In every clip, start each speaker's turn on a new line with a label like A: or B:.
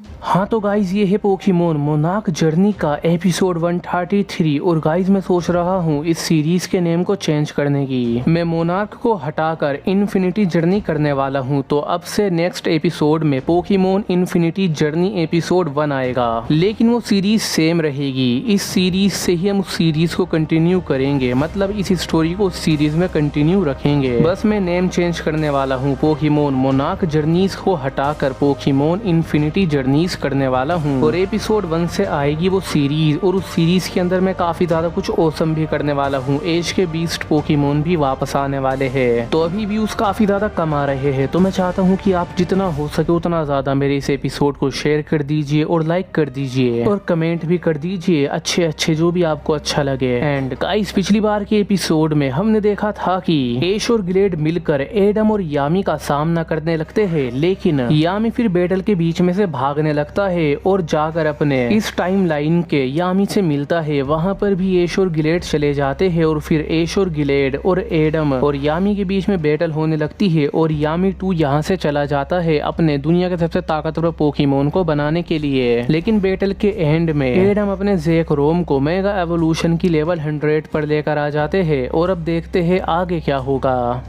A: हाँ तो गाइज ये है पोकेमोन मोनार्क जर्नी का एपिसोड 133 और गाइज मैं सोच रहा हूँ इस सीरीज के नेम को चेंज करने की। मैं मोनार्क को हटाकर इन्फिनिटी जर्नी करने वाला हूँ। तो अब से नेक्स्ट एपिसोड में पोकेमोन इन्फिनिटी जर्नी एपिसोड 1 आएगा, लेकिन वो सीरीज सेम रहेगी। इस सीरीज से ही हम उस सीरीज को कंटिन्यू करेंगे, मतलब इस स्टोरी को उस सीरीज में कंटिन्यू रखेंगे। बस मैं नेम चेंज करने वाला हूँ, पोकेमोन मोनार्क जर्नीज को हटाकर पोकेमोन इन्फिनिटी जर्नीज करने वाला हूँ। और एपिसोड 1 से आएगी वो सीरीज, और उस सीरीज के अंदर मैं काफी ज्यादा कुछ औसम भी करने वाला हूँ। एज के बीस्ट पोकेमोन भी वापस आने वाले हैं। तो अभी व्यूज काफी ज्यादा कम आ रहे हैं, तो मैं चाहता हूँ कि आप जितना हो सके उतना ज्यादा मेरे इस एपिसोड को शेयर कर दीजिए और लाइक कर दीजिए और कमेंट भी कर दीजिए अच्छे अच्छे जो भी आपको अच्छा लगे। एंड गाइस पिछली बार के एपिसोड में हमने देखा था कि एश और ग्लेड मिलकर एडम और यामी का सामना करने लगते हैं, लेकिन यामी फिर बैटल के बीच में से भागने लगता है और जाकर अपने इस टाइम लाइन के यामी से मिलता है। वहाँ पर भी एश और गिलेड चले जाते हैं और फिर एश और गिलेड और एडम और यामी के बीच में बैटल होने लगती है और यामी 2 यहाँ से चला जाता है अपने दुनिया के सबसे ताकतवर पोकेमोन को बनाने के लिए। लेकिन बैटल के एंड में एडम अपने ज़ेकरोम को मेगा एवोल्यूशन की लेवल 100 पर लेकर आ जाते हैं। और अब देखते हैं आगे क्या होगा।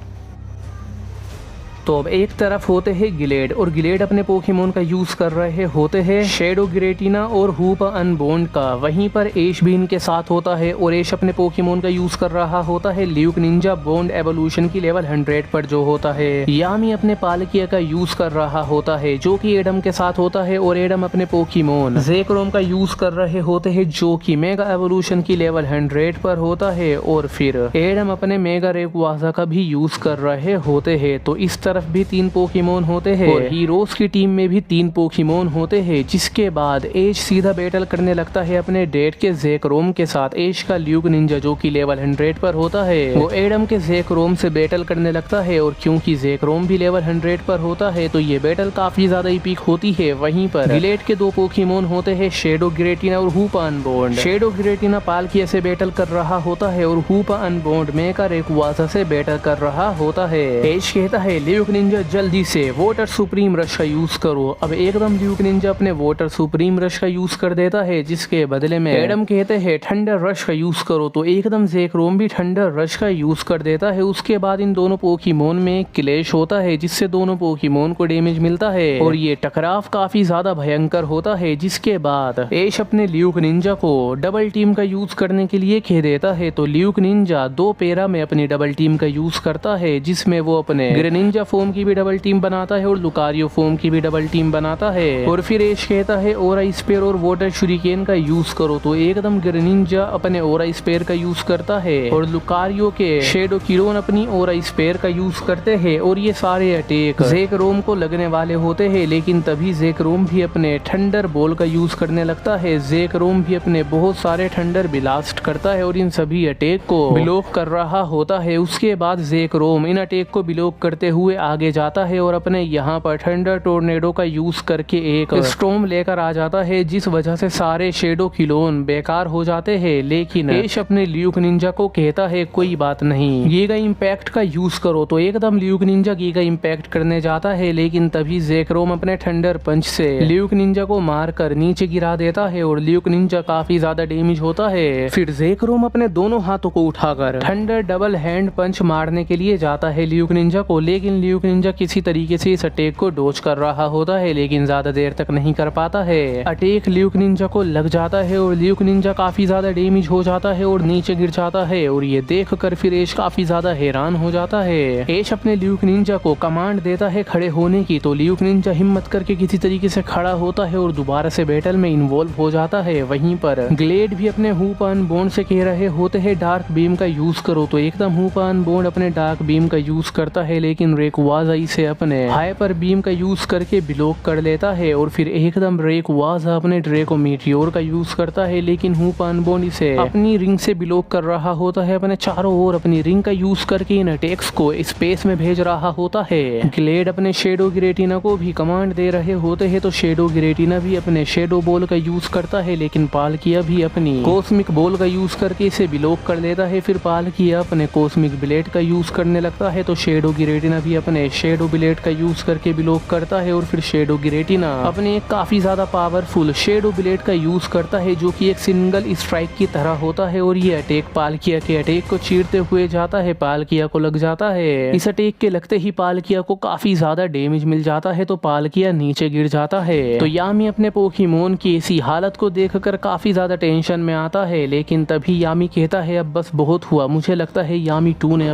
A: तो अब एक तरफ होते हैं गिलेड, और गिलेड अपने पोकेमोन का यूज कर रहे होते हैं शेडो गिरेटिना और हूप अनबोन्ड का। वहीं पर एश भी इनके साथ होता है और एश अपने पोकेमोन का यूज कर रहा होता है ल्यूक निंजा बॉन्ड एवोल्यूशन की लेवल 100 पर जो होता है। यामी अपने पालकिया का यूज कर रहा होता है जो कि एडम के साथ होता है, और एडम अपने पोकेमोन ज़ेकरोम का यूज कर रहे होते हैं जो कि मेगा एवोल्यूशन की लेवल 100 पर होता है। और फिर एडम अपने मेगा रेक्वाजा का भी यूज कर रहे होते हैं। तो इस तरफ भी 3 पोकेमोन होते हैं और हीरोज की टीम में भी 3 पोकेमोन होते हैं। जिसके बाद एश सीधा बैटल करने लगता है अपने डेट के ज़ेकरोम के साथ। एश का ल्यूक निंजा जो कि लेवल 100 पर होता है वो एडम के ज़ेकरोम से बैटल करने लगता है, और क्योंकि ज़ेकरोम भी लेवल 100 पर होता है तो ये बैटल काफी ज्यादा ईपिक होती है। वहीं पर गिलेड के 2 पोकेमोन होते हैं शेडो गिरेटिना और हूपा अनबोन्ड। शेडो गिरेटिना पालकिया से बैटल कर रहा होता है और हूपा अनबोन्ड मेगा रेक्वाजा से बैटल कर रहा होता है। एश कहता है ल्यूक निंजा जल्दी से वाटर सुप्रीम रश का यूज करो। अब एकदम ल्यूक निंजा अपने वाटर सुप्रीम रश का यूज कर देता है, जिसके बदले में एडम कहते हैं थंडर रश का यूज करो। तो एकदम ज़ेकरोम भी थंडर रश का यूज कर देता है। उसके बाद इन दोनों पोकेमोन में क्लैश होता है, जिससे दोनों पोकेमोन को डैमेज मिलता है और ये टकराव काफी ज्यादा भयंकर होता है। जिसके बाद एश अपने ल्यूक निंजा को डबल टीम का यूज करने के लिए कह देता है। तो ल्यूक निंजा 2 पैरा में अपनी डबल टीम का यूज करता है, जिसमें वो अपने ग्रेनिंजा फॉर्म की भी डबल टीम बनाता है और लुकारियो फॉर्म की भी डबल टीम बनाता है। और फिर एश कहता है ओरा स्पेयर और वाटर शुरिकेन का यूज करो। तो एकदम ग्रेनिंजा अपने ओरा स्पेयर का यूज करता है और लुकारियो के शेडो किरोन अपनी ओरा स्पेयर का यूज करते हैं। और ये सारे अटैक ज़ेकरोम को लगने वाले होते हैं, लेकिन तभी ज़ेकरोम भी अपने थंडर बॉल का यूज करने लगता है। ज़ेकरोम भी अपने बहुत सारे थंडर ब्लास्ट करता है और इन सभी अटैक को ब्लॉक कर रहा होता है। उसके बाद ज़ेकरोम इन अटैक को ब्लॉक करते हुए आगे जाता है और अपने यहाँ पर थंडर टोर्नेडो का यूज करके एक स्टॉर्म लेकर आ जाता है, जिस वजह से सारे शेडो किलोन बेकार हो जाते हैं। लेकिन एश अपने ल्यूक निंजा को कहता है कोई बात नहीं, गीगा इम्पैक्ट का यूज करो। तो एकदम ल्यूक निंजा गीगा इम्पैक्ट करने जाता है, लेकिन तभी ज़ेकरोम अपने थंडर पंच से ल्यूक निंजा को मारकर नीचे गिरा देता है और ल्यूक निंजा काफी ज्यादा डैमेज होता है। फिर ज़ेकरोम अपने दोनों हाथों को उठाकर थंडर डबल हैंड पंच मारने के लिए जाता है ल्यूक निंजा को, लेकिन ल्यूक निंजा किसी तरीके से इस अटैक को डोज कर रहा होता है, लेकिन ज्यादा देर तक नहीं कर पाता है। अटैक ल्यूक निंजा को लग जाता है और ल्यूक निंजा काफी ज्यादा डैमेज हो जाता है और नीचे गिर जाता है। और ये देख कर फिर एश काफी ज्यादा हैरान हो जाता है। एश अपने ल्यूक निंजा को कमांड देता है खड़े होने की। तो ल्यूक निंजा हिम्मत करके किसी तरीके से खड़ा होता है और दोबारा से बैटल में इन्वॉल्व हो जाता है। वहीं पर ग्लेड भी अपने हूप अनबोन्ड से कह रहे होते हैं डार्क बीम का यूज करो। तो एकदम हूप अनबोन्ड अपने डार्क बीम का यूज करता है, लेकिन रेक्वाजा इसे अपने हाइपर बीम का यूज करके ब्लॉक कर लेता है। और फिर एकदम रेक्वाजा अपने ड्रेको मीटियोर का यूज करता है, लेकिन हूप अनबोन्ड इसे अपनी रिंग से ब्लॉक कर रहा होता है। अपने चारों ओर अपनी रिंग का यूज करके इन अटैक्स को स्पेस में भेज रहा होता है। ग्लेड अपने शेडो गिरेटिना को भी कमांड दे रहे होते हैं। तो शेडो गिरेटिना भी अपने शेडो बॉल का यूज करता है, लेकिन पालकिया भी अपनी कॉस्मिक बॉल का यूज करके इसे ब्लॉक कर लेता है। फिर पालकिया अपने कॉस्मिक ब्लेड का यूज करने लगता है। तो शेडो गिरेटिना भी अपने शेडो ब्लेड का यूज करके ब्लॉक करता है और फिर शेडो गिरेटिना अपने काफी ज्यादा पावरफुल शेडो ब्लेड का यूज करता है जो कि एक सिंगल स्ट्राइक की तरह होता है और ये अटैक पालकिया के अटैक को चीरते हुए जाता है। पालकिया को लग जाता है। इस अटैक के लगते ही पालकिया को काफी ज्यादा डैमेज मिल जाता है तो पालकिया नीचे गिर जाता है। तो यामी अपने पोकेमोन की ऐसी हालत को देखकर काफी ज्यादा टेंशन में आता है, लेकिन तभी यामी कहता है अब बस बहुत हुआ। मुझे लगता है यामी 2 ने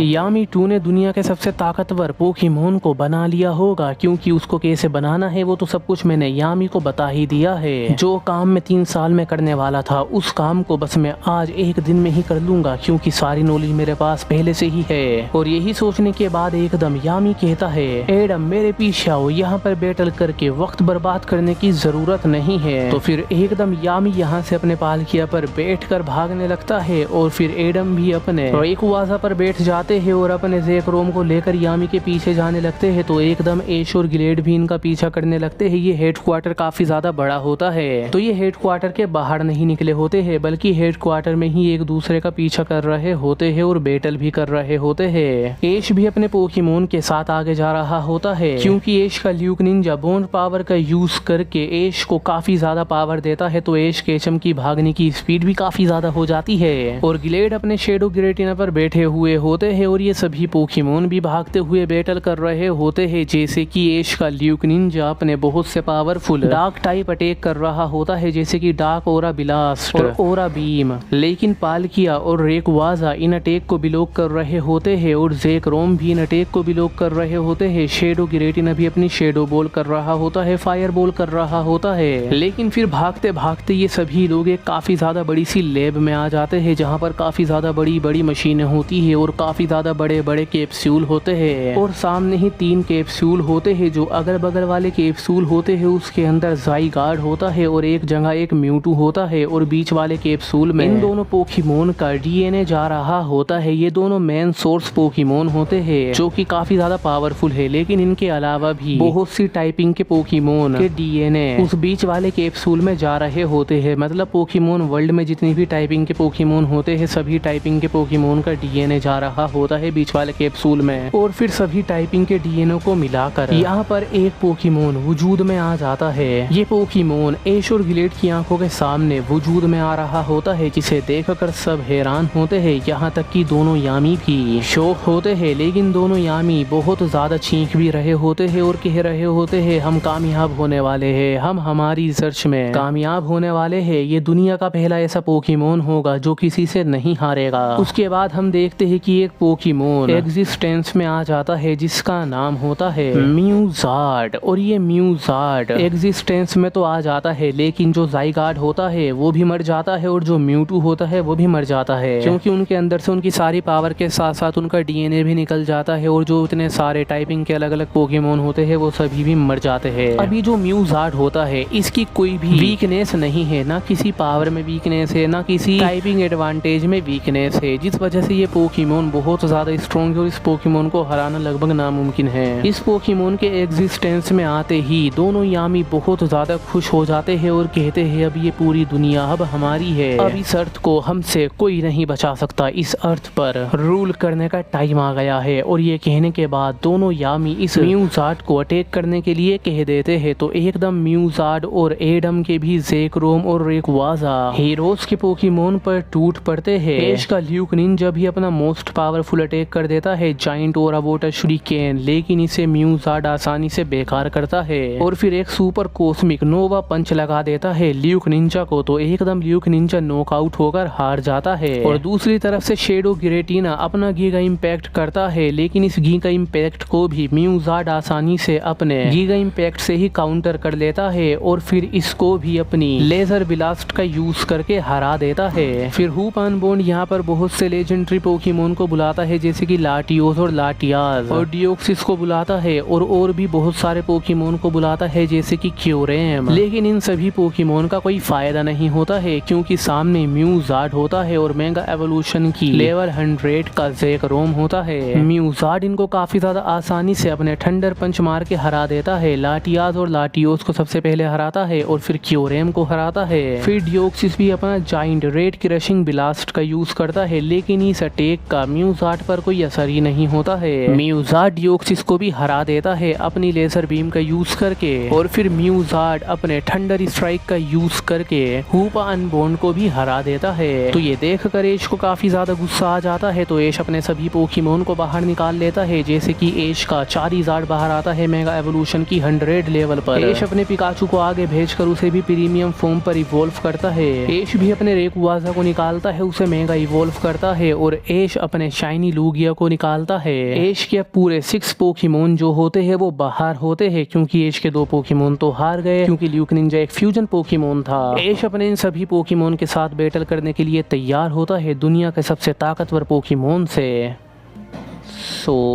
A: यामी 2 ने दुनिया के सबसे ताकतवर पोकेमोन को बना लिया होगा, क्योंकि उसको कैसे बनाना है वो तो सब कुछ मैंने यामी को बता ही दिया है। जो काम मैं 3 साल में करने वाला था उस काम को बस मैं आज एक दिन में ही कर लूंगा, क्योंकि सारी नॉलेज मेरे पास पहले से ही है। और यही सोचने के बाद एकदम यामी कहता है एडम मेरे पीछे आओ, यहाँ पर बैटल करके वक्त बर्बाद करने की जरूरत नहीं है। तो फिर एकदम यामी यहाँ से अपने पालकिया पर बैठकर भागने लगता है और फिर एडम भी अपने रेकुवाजा पर बैठ जाते हैं और अपने ज़ेक्रोम को लेकर यामी के पीछे जाने लगते हैं। तो एकदम ऐश और ग्लेड भी इनका पीछा करने लगते हैं। ये हेडक्वार्टर काफी ज्यादा बड़ा होता है, तो ये हेडक्वार्टर के बाहर नहीं निकले होते हैं बल्कि हेडक्वार्टर में ही एक दूसरे का पीछा कर रहे होते हैं और बैटल भी कर रहे होते हैं। ऐश भी अपने पोकेमोन के साथ आगे जा रहा होता है, क्योंकि ऐश का ल्यूक निंजा बॉन्ड पावर का यूज करके ऐश को काफी ज्यादा पावर देता है। तो ऐश केचम की भागने की स्पीड भी काफी ज्यादा हो जाती है और ग्लेड अपने शेडो गिरेटिना पर बैठे हुए होते हैं और ये सभी पोकेमोन भी भागते हुए बैटल कर रहे होते हैं। जैसे कि ऐश का ल्यूक निंजा अपने बहुत से पावरफुल डार्क टाइप अटैक कर रहा होता है, जैसे कि डार्क ओरा ब्लास्ट और ओरा बीम, लेकिन पालकिया और रेकुवाजा इन अटैक को ब्लॉक कर रहे होते हैं और ज़ेक्रोम भी इन अटैक को ब्लॉक कर रहे होते हैं। शेडो गिरेटिना भी अपनी शेडो बॉल कर रहा होता है, फायर बॉल कर रहा होता है। लेकिन फिर भागते भागते ये सभी लोग एक काफी ज्यादा बड़ी सी लैब में आ जाते हैं, जहाँ पर काफी ज्यादा बड़ी बड़ी मशीनें होती है और काफी ज्यादा बड़े बड़े कैप्सूल होते हैं और सामने ही 3 कैप्सूल होते हैं। जो अगल बगल वाले कैप्सूल होते हैं उसके अंदर ज़ाइगार्ड होता है और एक जगह एक म्यूटू होता है और बीच वाले कैप्सूल में इन दोनों पोकेमोन का डीएनए जा रहा होता है। ये दोनों मेन सोर्स पोकेमोन होते हैं जो कि काफी ज्यादा पावरफुल है, लेकिन इनके अलावा भी बहुत सी टाइपिंग के पोकेमोन के डीएनए उस बीच वाले कैप्सूल में जा रहे होते हैं। मतलब पोकेमोन वर्ल्ड में जितनी भी टाइपिंग के पोकेमोन होते हैं सभी टाइपिंग के पोकेमोन का डीएनए जा रहा होता है बीच वाले कैप्सूल में और फिर सभी टाइपिंग के डीएनए को मिलाकर यहाँ पर एक पोकेमोन वजूद में आ जाता है। ये पोकेमोन ऐश और ग्लेड की आंखों के सामने वजूद में आ रहा होता है, जिसे देखकर सब हैरान होते हैं, यहाँ तक कि दोनों यामी भी शौक होते हैं। लेकिन दोनों यामी बहुत ज्यादा चीख भी रहे होते हैं और कह रहे होते हैं हम कामयाब होने वाले हैं, हम हमारी रिसर्च में कामयाब होने वाले हैं। ये दुनिया का पहला ऐसा पोकेमोन होगा जो किसी से नहीं हारेगा। उसके बाद हम देखते हैं कि एक पोकेमोन एग्जिस्टेंस में आ जाता है जिसका नाम होता है म्यूज़ार्ड और ये म्यूज़ार्ड एग्जिस्टेंस में तो आ जाता है, लेकिन जो ज़ाइगार्ड होता है वो भी मर जाता है और जो म्यूटू होता है वो भी मर जाता है, क्योंकि उनके अंदर से उनकी सारी पावर के साथ साथ उनका डीएनए भी निकल जाता है और जो इतने सारे टाइपिंग के अलग अलग पोकेमोन होते हैं वो सभी भी मर जाते हैं। अभी जो म्यूज़ार्ड होता है इसकी कोई भी वीकनेस नहीं है, ना किसी पावर में वीकनेस है ना किसी टाइपिंग एडवांटेज में वीकनेस है, जिस वजह से ये पोकेमोन बहुत ज्यादा स्ट्रॉन्ग है और इस पोकेमोन को हराना लगभग नामुमकिन है। इस पोकेमोन के एग्जिस्टेंस में आते ही दोनों यामी बहुत ज्यादा खुश हो जाते हैं और कहते हैं अब ये पूरी दुनिया अब हमारी है, अब इस अर्थ को हमसे कोई नहीं बचा सकता, इस अर्थ पर रूल करने का टाइम आ गया है। और ये कहने के बाद दोनों यामी इस म्यूज़ार्ड को अटैक करने के लिए कह देते हैं। तो एकदम म्यूज़ार्ड और एडम के भी ज़ेक्रोम और रेकुवाजा हीरोज के पोकेमोन पर टूट पड़ते हैं। ऐश का ल्यूक निंजा भी अपना मोस्ट पावरफुल अटैक कर देता है जाइंट और अवोटा शुरिकेन, लेकिन इसे म्यूज़ार्ड आसानी से बेकार करता है और फिर एक सुपर कॉस्मिक नोवा पंच लगा देता है ल्यूक निंजा को। तो एकदम ल्यूक निंजा नॉकआउट होकर हार जाता है और दूसरी तरफ से शेडो गिरेटिना अपना गीगा इम्पैक्ट करता है, लेकिन इस गीगा इम्पैक्ट को भी म्यूज़ार्ड आसानी से अपने गीगा इम्पैक्ट से ही काउंटर कर लेता है और फिर इसको भी अपनी लेजर ब्लास्ट का यूज करके हरा देता है। फिर हुप अनबॉन्ड यहाँ पर बहुत से लेजेंडरी पोकेमोन को बुलाता है, जैसे कि लाटियोस और लाटियाज, और डियोक्सिस को बुलाता है और भी बहुत सारे पोकेमोन को बुलाता है जैसे कि क्योरेम। लेकिन इन सभी पोकेमोन का कोई फायदा नहीं होता है, क्योंकि सामने म्यूज़ार्ड होता है और मेगा एवोल्यूशन की लेवल 100 का ज़ेक्रोम होता है। म्यूज़ार्ड इनको काफी ज्यादा आसानी से अपने थंडर पंच मार के हरा देता है। लाटियाज और लाटियोस को सबसे पहले हराता है और फिर क्योरेम को हराता है। फिर डियोक्सिस भी अपना जाइंट रेड क्रशिंग ब्लास्ट का यूज करता है, लेकिन इस अटैक का म्यूज़ार्ड पर कोई असर ही नहीं होता है। म्यूज़ार्ड डिओक्सिस को भी हरा देता है अपनी लेजर बीम का यूज करके, और फिर म्यूज़ार्ड अपने थंडर स्ट्राइक का यूज करके हूपा अनबोर्न को भी हरा देता है। तो ये देखकर ऐश को काफी ज्यादा गुस्सा आ जाता है, तो ऐश अपने सभी पोकेमोन को बाहर निकाल लेता है, जैसे कि ऐश का चारिज़ार्ड बाहर आता है मेगा एवोल्यूशन की 100 लेवल पर। ऐश अपने पिकाचू को आगे भेजकर उसे भी प्रीमियम फॉर्म पर इवॉल्व करता है। ऐश भी अपने रेकुवाजा को निकालता है, उसे मेगा इवॉल्व करता है, और ऐश अपने शाइनी लूगिया को निकालता है। ऐश के पूरे 6 पोकेमोन जो होते हैं वो बाहर होते हैं, क्योंकि ऐश के 2 पोकेमोन तो हार गए, क्योंकि ल्यूक निंजा एक फ्यूजन पोकेमोन था। ऐश अपने इन सभी पोकेमोन के साथ बैटल करने के लिए तैयार होता है दुनिया के सबसे ताकतवर पोकेमोन से।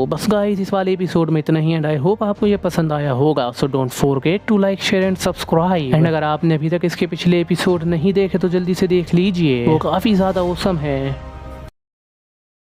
A: बस गाइस, इस वाले एपिसोड में इतना ही, एंड आई होप आपको ये पसंद आया होगा। So don't forget to like, share and subscribe. And अगर आपने अभी तक इसके पिछले एपिसोड नहीं देखे तो जल्दी से देख लीजिए, वो काफी ज्यादा औसम है।